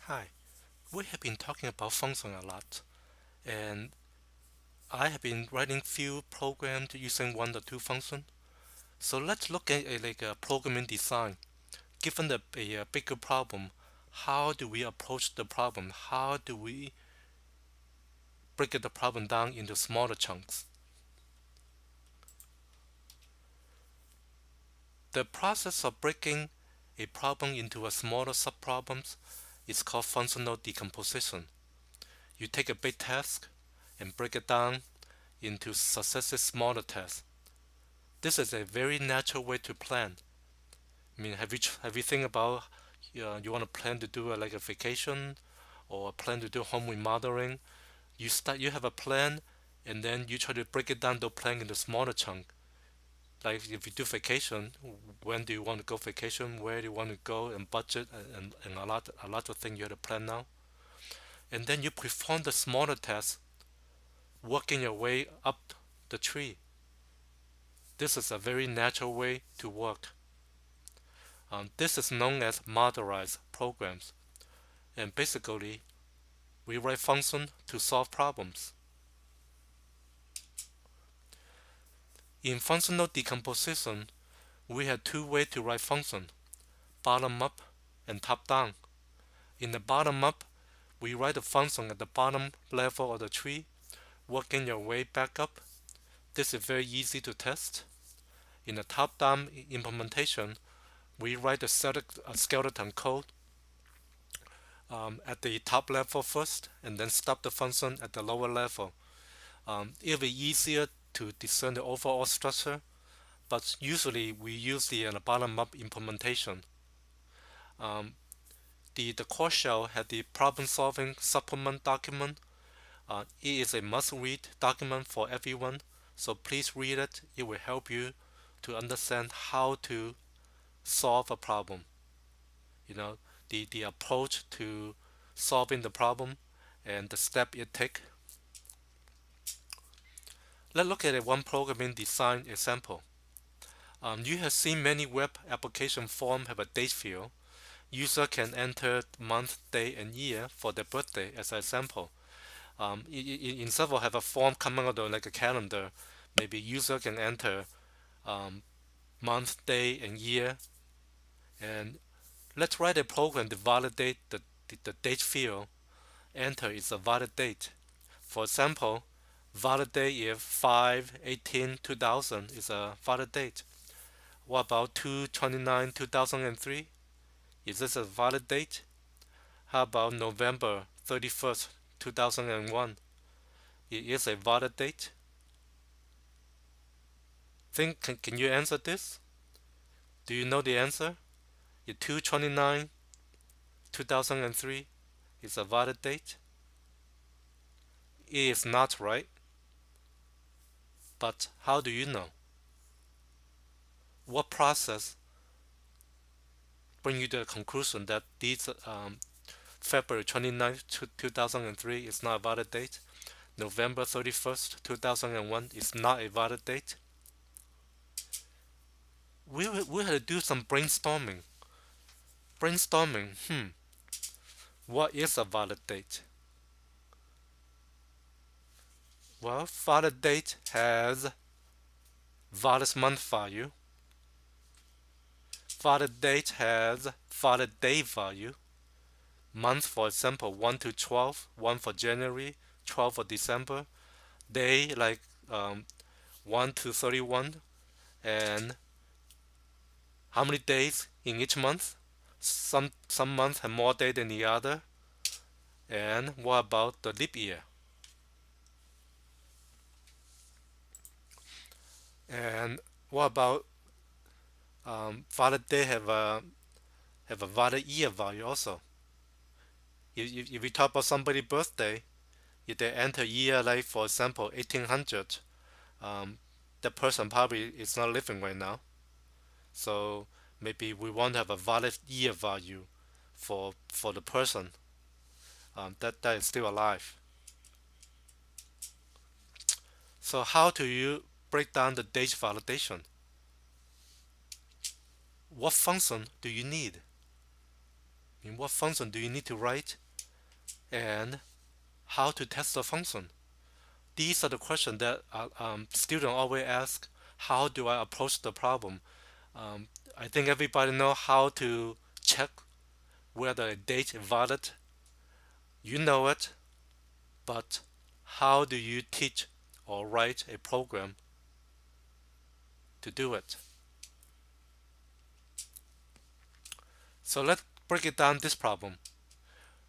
Hi, we have been talking about function a lot, and I have been writing few programs using one or two function. So let's look at a programming design. Given a bigger problem, how do we approach the problem? How do we break the problem down into smaller chunks? The process of breaking a problem into a smaller subproblems is called functional decomposition. You take a big task and break it down into successive smaller tasks. This is a very natural way to plan. I mean, have you think about you want to plan to do like a vacation or plan to do home remodeling? You have a plan, and then you try to break it down the plan into smaller chunk. Like if you do vacation, when do you want to go vacation? Where do you want to go? And budget and a lot of things you have to plan now. And then you perform the smaller tasks, working your way up the tree. This is a very natural way to work. This is known as modularized programs, and basically, we write functions to solve problems. In functional decomposition, we have two ways to write function, bottom up and top down. In the bottom up, we write a function at the bottom level of the tree, working your way back up. This is very easy to test. In the top down implementation, we write a skeleton code at the top level first and then stop the function at the lower level. It'll be easier to discern the overall structure, but usually we use the bottom-up implementation. Um, the core shell had the problem-solving supplement document. It is a must-read document for everyone, so please read it. It will help you to understand how to solve a problem. You know, the approach to solving the problem and the step it take. Let's look at a one programming design example. You have seen many web application forms have a date field. User can enter month, day, and year for their birthday as an example. In several have a form coming out of like a calendar. Maybe user can enter um, month, day, and year. And let's write a program to validate the date field. Enter is a valid date. For example, validate if 5/18/2000 is a valid date. What about 2/29/2003? Is this a valid date? How about November 31st, 2001? It is a valid date. Can you answer this? Do you know the answer? If 2/29, 2003 is a valid date? It is not, right? But how do you know? What process bring you to the conclusion that this February 29th, 2003 is not a valid date? November 31st, 2001 is not a valid date? We had to do some brainstorming. What is a valid date? Well, valid date has valid month value. Valid date has valid day value. Month, for example, 1 to 12, 1 for January, 12 for December. Day, like 1 to 31. And how many days in each month? Some months have more days than the other. And what about the leap year? And what about valid day have a valid year value also? If we talk about somebody's birthday, if they enter year like for example 1800, um, that person probably is not living right now. So maybe we want to have a valid year value for the person that is still alive. So how do you break down the date validation? What function do you need? mean, what function do you need to write, and how to test the function. These are the questions that students always ask. How do I approach the problem? Um, I think everybody know how to check whether a date is valid. You know it, but how do you teach or write a program to do it? So let's break it down this problem.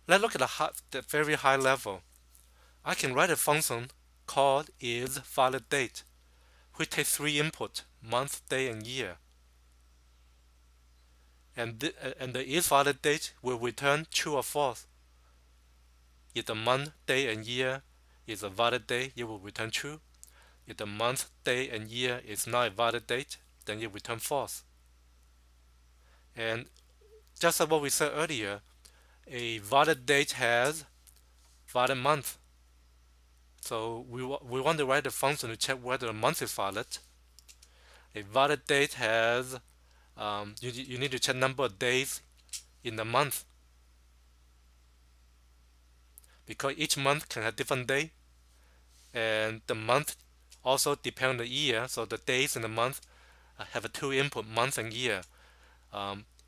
Let's look at the very high level. I can write a function called isValidDate, which takes three inputs: month, day, and year. And the isValidDate will return true or false. If the month, day, and year is a valid date, it will return true. If the month, day, and year is not a valid date, then it will return false. And just like what we said earlier, a valid date has valid month. So we want to write a function to check whether a month is valid. A valid date has you need to check number of days in the month, because each month can have different day, and the month also depend on the year. So the days in the month have a two input, month and year.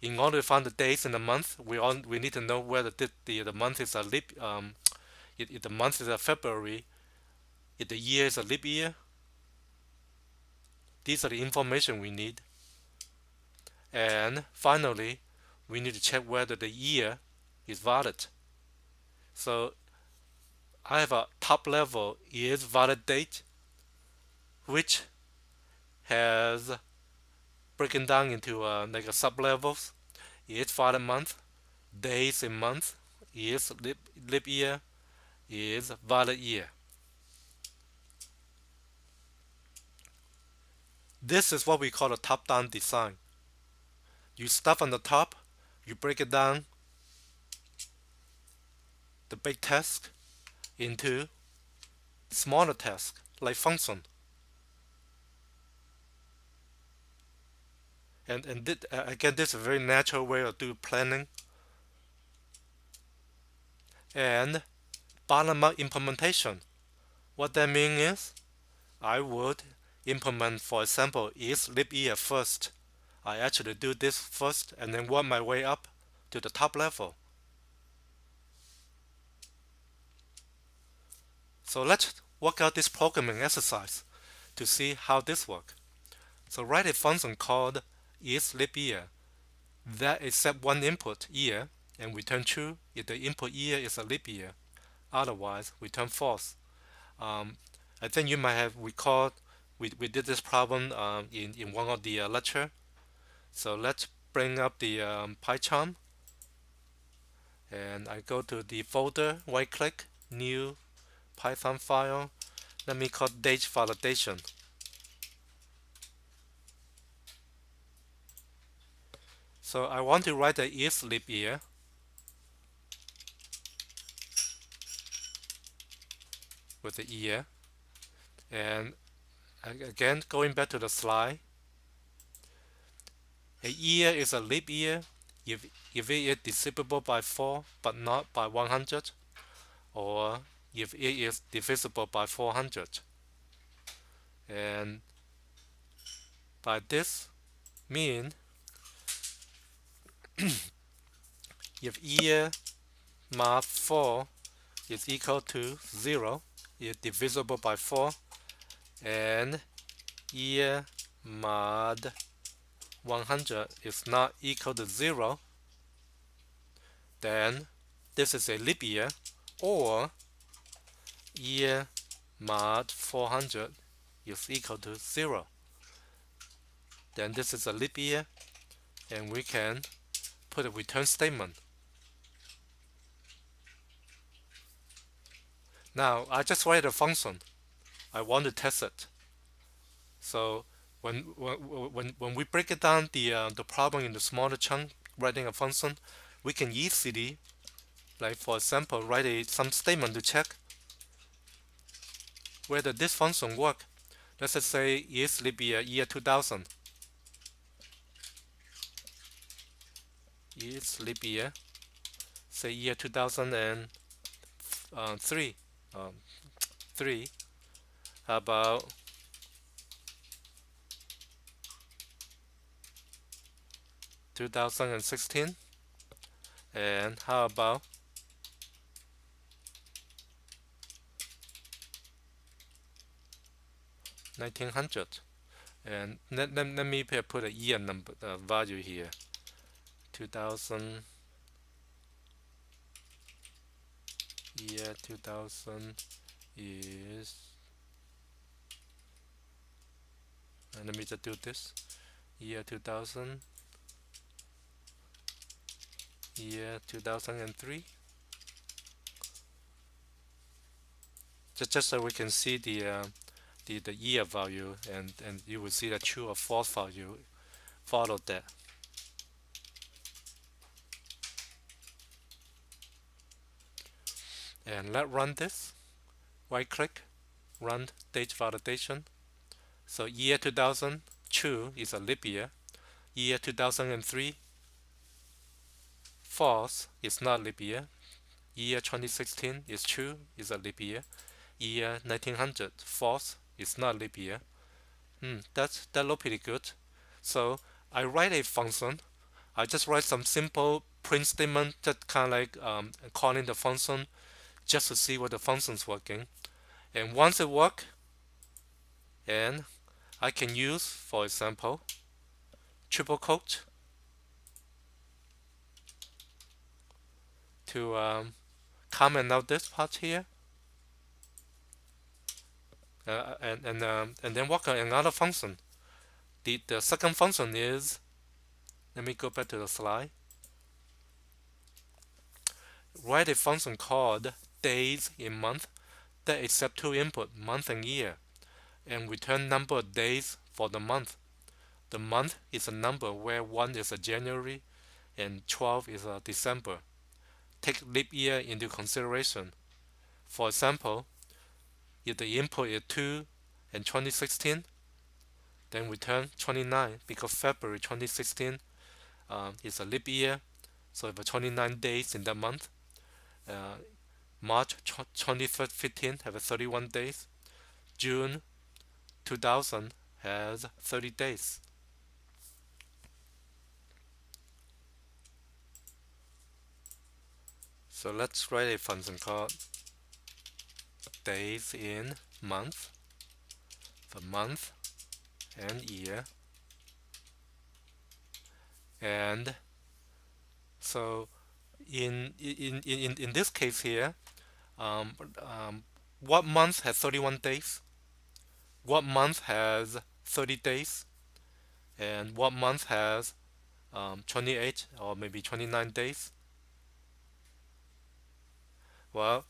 In order to find the days in the month, we need to know whether the month is a leap. If the month is a February, if the year is a leap year. These are the information we need. And finally, we need to check whether the year is valid. So I have a top level isValidDate, which has broken down into like a sub levels. Is valid month, days in month, is leap year, is valid year. This is what we call a top-down design. You start from the top, you break it down, the big task, into smaller tasks like function. And again, this is a very natural way of doing planning. And bottom-up implementation. What that means is, I would implement, for example, is leap year first. I actually do this first and then work my way up to the top level. So let's work out this programming exercise to see how this works. So write a function called isLeapYear that accepts one input, year, and return true if the input year is a leap year. Otherwise, return false. I think you might have recalled we did this problem in one of the lecture. So let's bring up the PyCharm, and I go to the folder, right click, new Python file. Let me call date validation. So I want to write the is leap year with the year, and again going back to the slide, a year is a leap year if it is divisible by 4 but not by 100, or if it is divisible by 400. And by this mean, if year mod 4 is equal to 0, is divisible by 4, and year mod 100 is not equal to 0, then this is a leap year, or year mod 400 is equal to 0. Then this is a leap year, and we can put a return statement. Now I just write a function. I want to test it. So when we break it down the problem into smaller chunks, writing a function, we can easily, like for example, write some statement to check whether this function work. Let's just say is leap year 2000. Is leap year say year 2003. Um, 3. How about 2016? And how about 1900? And let me put a year number value here. 2000, year 2000 is, let me just do this. Year 2000, year 2003. Just so we can see the year value, and you will see the true or false value follow that. And let's run this. Right click, run date validation. So year 2000 true is a leap year. Year 2003 false is not leap year. Year 2016 is true, is a leap year. Year 1900 false is not leap year. That look pretty good. So I write a function. I just write some simple print statement that kind of like calling the function just to see what the function's working. And once it work, and I can use, for example, triple quote to comment out this part here, and then work on another function. The second function is, let me go back to the slide. Write a function called days in month that accept two input, month and year, and return number of days for the month. The month is a number where 1 is a January and 12 is a December. Take leap year into consideration. For example, if the input is 2 and 2016, then return 29 because February 2016 is a leap year, so if 29 days in that month. March 2015 have 31 days. June 2000 has 30 days. So let's write a function called days in month for month and year. And so in this case here, what month has 31 days? What month has 30 days? And what month has 28 or maybe 29 days? Well,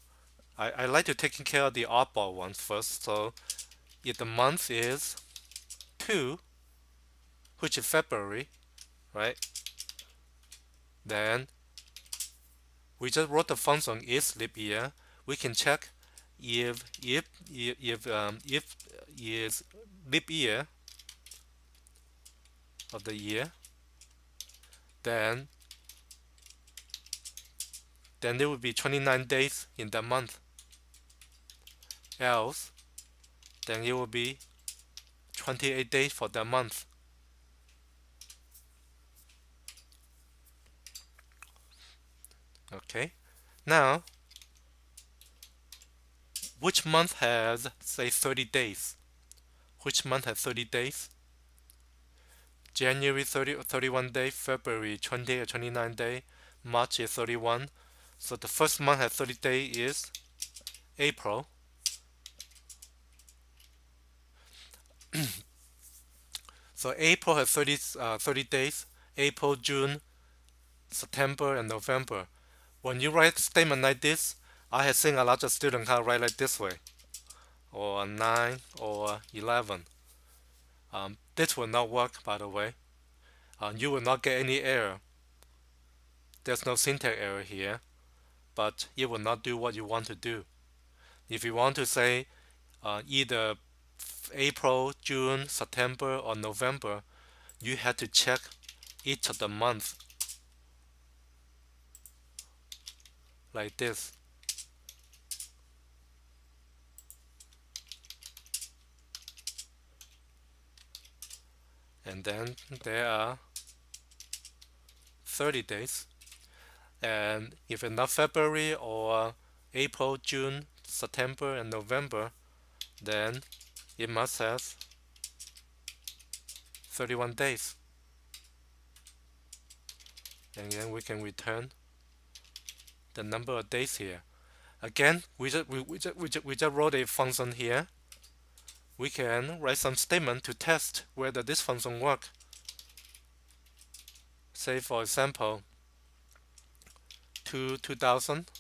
I like to take care of the oddball ones first. So if the month is 2, which is February, right? Then we just wrote the function is leap year. We can check if is leap year of the year, then there will be 29 days in that month. Else, then it will be 28 days for that month. Okay. Now, which month has, say, 30 days? Which month has 30 days? January 31 days, February 20 or 29 days, March is 31. So the first month has 30 days is April. So April has 30 days. April, June, September, and November. When you write a statement like this, I have seen a lot of students write like this way, or 9 or 11. This will not work, by the way. You will not get any error. There's no syntax error here, but it will not do what you want to do. If you want to say either April, June, September, or November, you have to check each of the months. like this. And then there are 30 days. And if it's not February or April, June, September, and November, then it must have 31 days. And then we can return the number of days here. Again, we just wrote a function here. We can write some statement to test whether this function works. Say for example, 2000.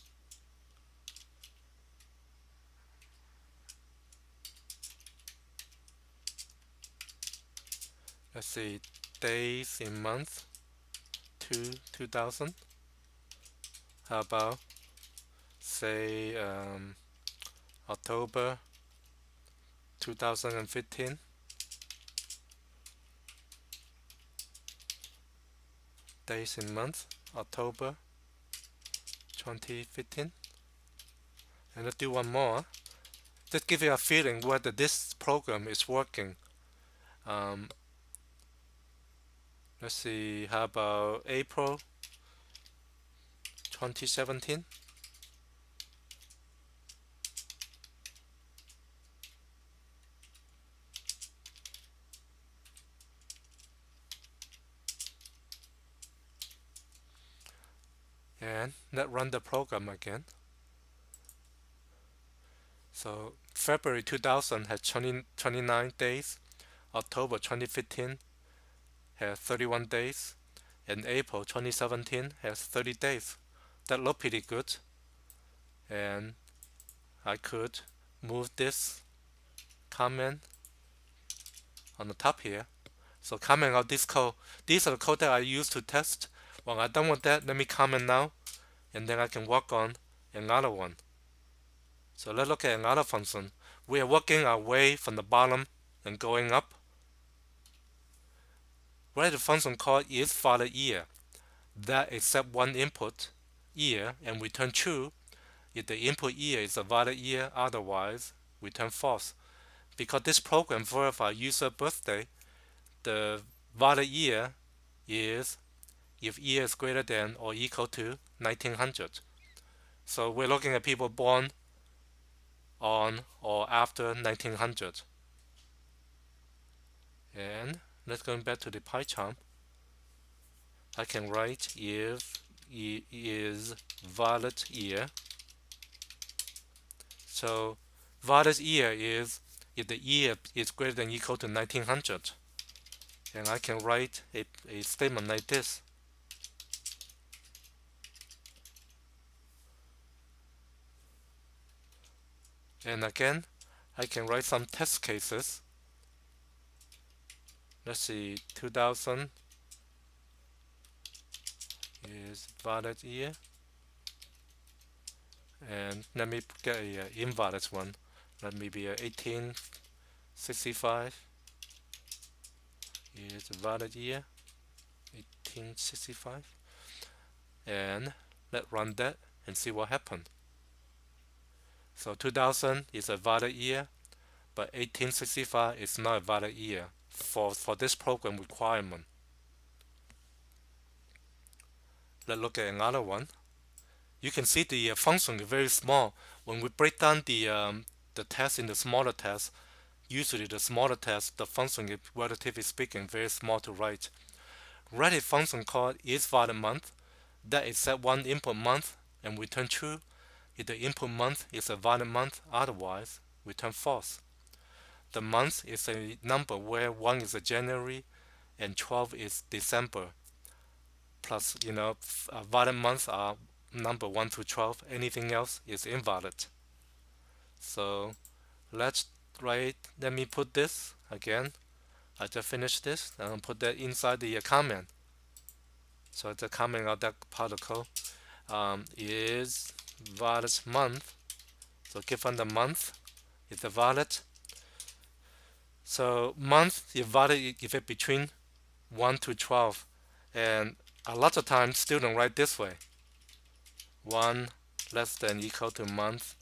Let's see, days in month 2000. How about say October 2015, days in month October 2015. And let's do one more. Just give you a feeling whether this program is working. Let's see, how about April 2017? And let's run the program again. So February 2000 has 29 days, October 2015 has 31 days, and April 2017 has 30 days. That look pretty good. And I could move this comment on the top here. So comment out this code. These are the code that I use to test. When I'm done with that, let me comment now, and then I can work on another one. So let's look at another function. We are working our way from the bottom and going up. Write a function called isValidYear that accepts one input, year, and return true if the input year is a valid year, otherwise return false. Because this program verifies user birthday, the valid year is if year is greater than or equal to 1900. So we're looking at people born on or after 1900. And let's go back to the pie chart. I can write if is valid year. So valid year is if the year is greater than or equal to 1900. And I can write a statement like this. And again, I can write some test cases. Let's see, 2000 is valid year. And let me get an invalid one. Let me be 1865 is valid year. 1865. And let's run that and see what happened. So 2000 is a valid year, but 1865 is not a valid year for this program requirement. Let's look at another one. You can see the function is very small. When we break down the test into smaller tests, usually the smaller test, the function is relatively speaking very small to write. Write a function called isValidMonth that accepts one input month and return true if the input month is a valid month, otherwise return false. The month is a number where 1 is a January and 12 is December. Plus, valid months are number 1 through 12. Anything else is invalid. So let me put this again. I just finished this and I'll put that inside the comment. So the comment of that part of the code is valid month. So given the month is the valid. So month is valid if it's between 1 to 12. And a lot of times students write this way. 1 less than equal to month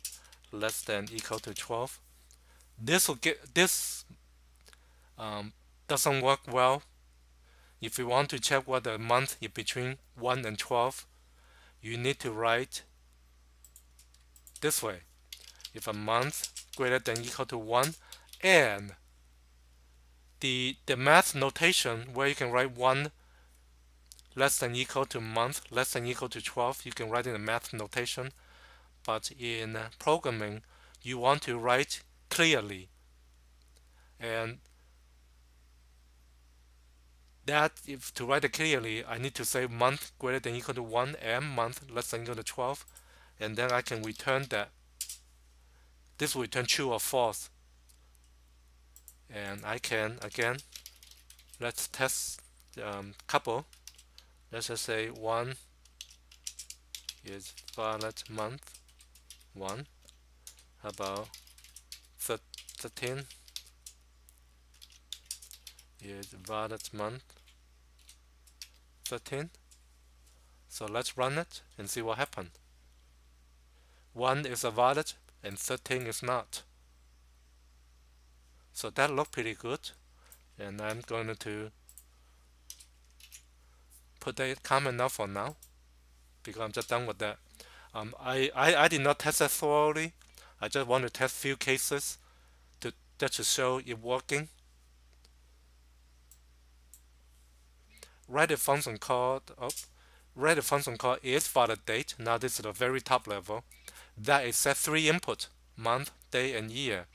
less than equal to 12. This um, doesn't work well. If you want to check what the month is between 1 and 12, you need to write this way. If a month greater than equal to 1, and the math notation where you can write 1 less than equal to month less than equal to 12, you can write in the math notation. But in programming, you want to write clearly, and that if to write it clearly, I need to say month greater than equal to 1 and month less than equal to 12, and then I can return that. This will return true or false. And I can, again, let's test couple. Let's just say 1 is valid month 1. How about 13 is valid month 13. So let's run it and see what happens. 1 is a valid and 13 is not. So that looks pretty good, and I'm going to put that comment up for now because I'm just done with that. I did not test that thoroughly. I just want to test few cases just to show it working. Write a function called is validate. Now this is the very top level. That is set 3 input, month, day, and year,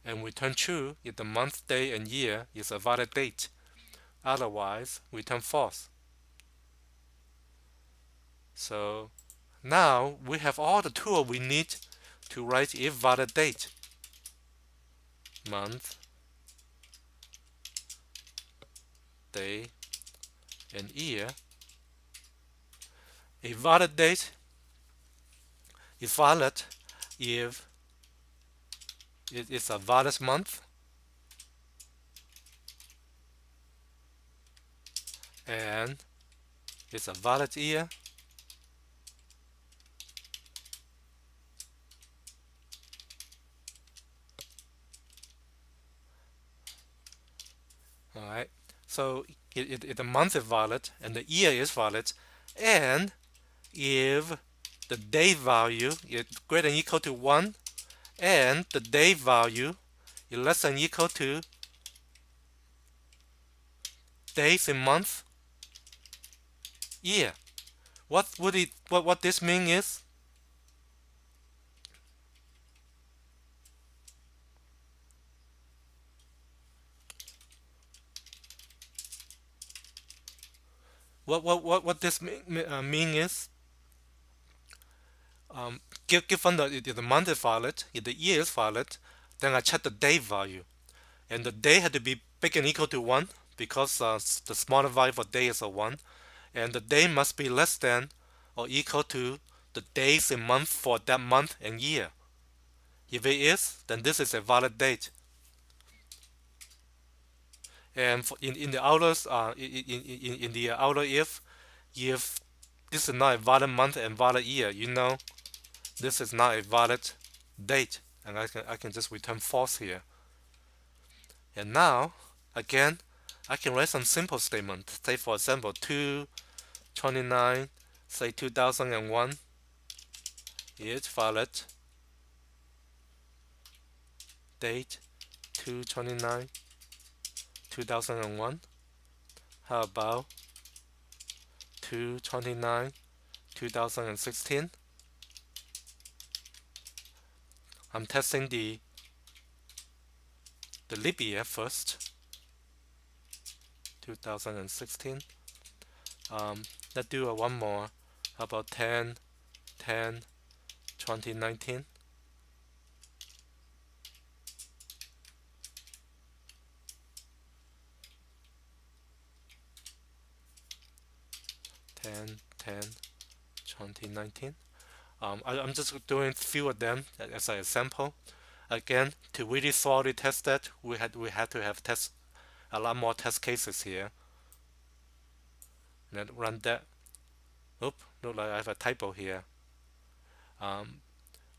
and return true if the month, day, and year is a valid date. Otherwise, return false. So now we have all the tools we need to write if valid date. Month, day, and year. A valid date is valid if it is a valid month and it's a valid year Alright, so if the month is valid and the year is valid, and if the day value is greater than equal to 1 and the day value is less than equal to days in month, year. What this mean is what this mean is given if the month is valid, if the year is valid, then I check the day value, and the day had to be bigger than equal to 1 because the smaller value for day is a 1, and the day must be less than or equal to the days in month for that month and year. If it is, then this is a valid date. And in the outer in the outer if this is not a valid month and valid year, you know this is not a valid date, and I can just return false here. And now again, I can write some simple statement. Say for example 2/29, say 2001 is valid date 2/29 2001. How about 2/29 2016? I'm testing the leap year first. 2016. Let's do one more. How about 10/10/2019? 10/10/2019. I'm just doing a few of them as an example. Again, to really thoroughly test that, we had to have a lot more test cases here. Let's run that. Look like I have a typo here. Um,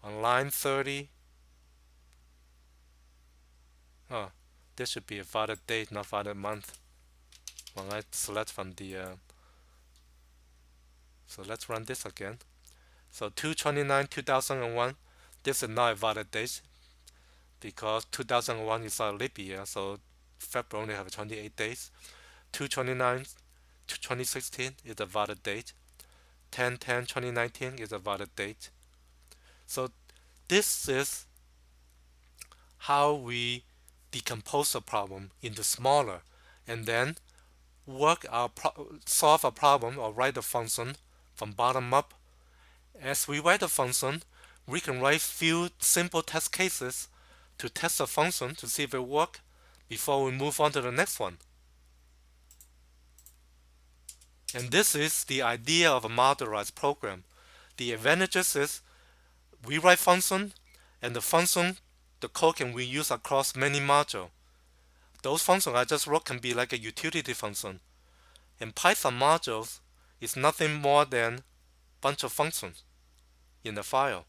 on line 30, oh, this should be a valid date, not valid month. When I select from the, so let's run this again. So 2/29/2001, this is not a valid date because 2001 is a leap year, so February only have 28 days. 2/29/2016 is a valid date. 10/10/2019 is a valid date. So this is how we decompose a problem into smaller and then solve a problem or write a function from bottom up. As we write a function, we can write few simple test cases to test the function to see if it works before we move on to the next one. And this is the idea of a modularized program. The advantages is we write function, and the code can be used across many modules. Those functions I just wrote can be like a utility function. And Python modules is nothing more than a bunch of functions in the file.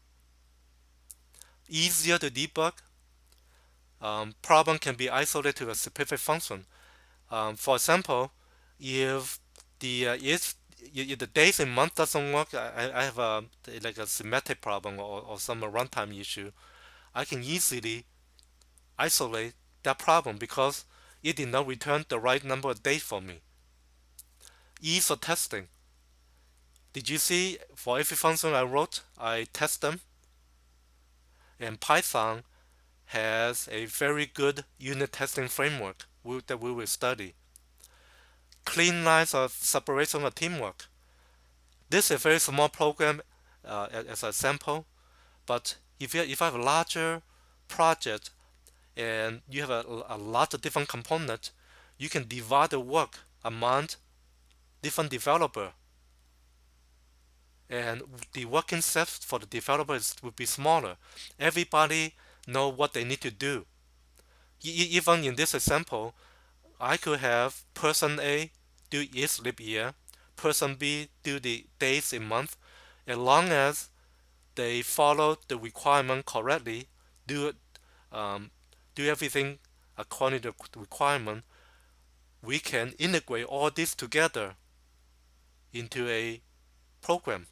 Easier to debug. Problem can be isolated to a specific function. For example, if the days and month doesn't work, I have like a semantic problem or some runtime issue. I can easily isolate that problem because it did not return the right number of days for me. Ease of testing. Did you see for every function I wrote, I test them? And Python has a very good unit testing framework that we will study. Clean lines of separation of teamwork. This is a very small program as a sample, but if I have a larger project and you have a lot of different components, you can divide the work among different developers. And the working set for the developers would be smaller. Everybody know what they need to do. Even in this example, I could have person A do its leap year, person B do the days in month, as long as they follow the requirement correctly, do everything according to the requirement. We can integrate all this together into a program,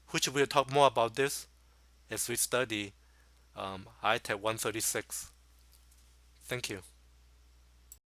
which we'll talk more about this as we study ITEC 136. Thank you.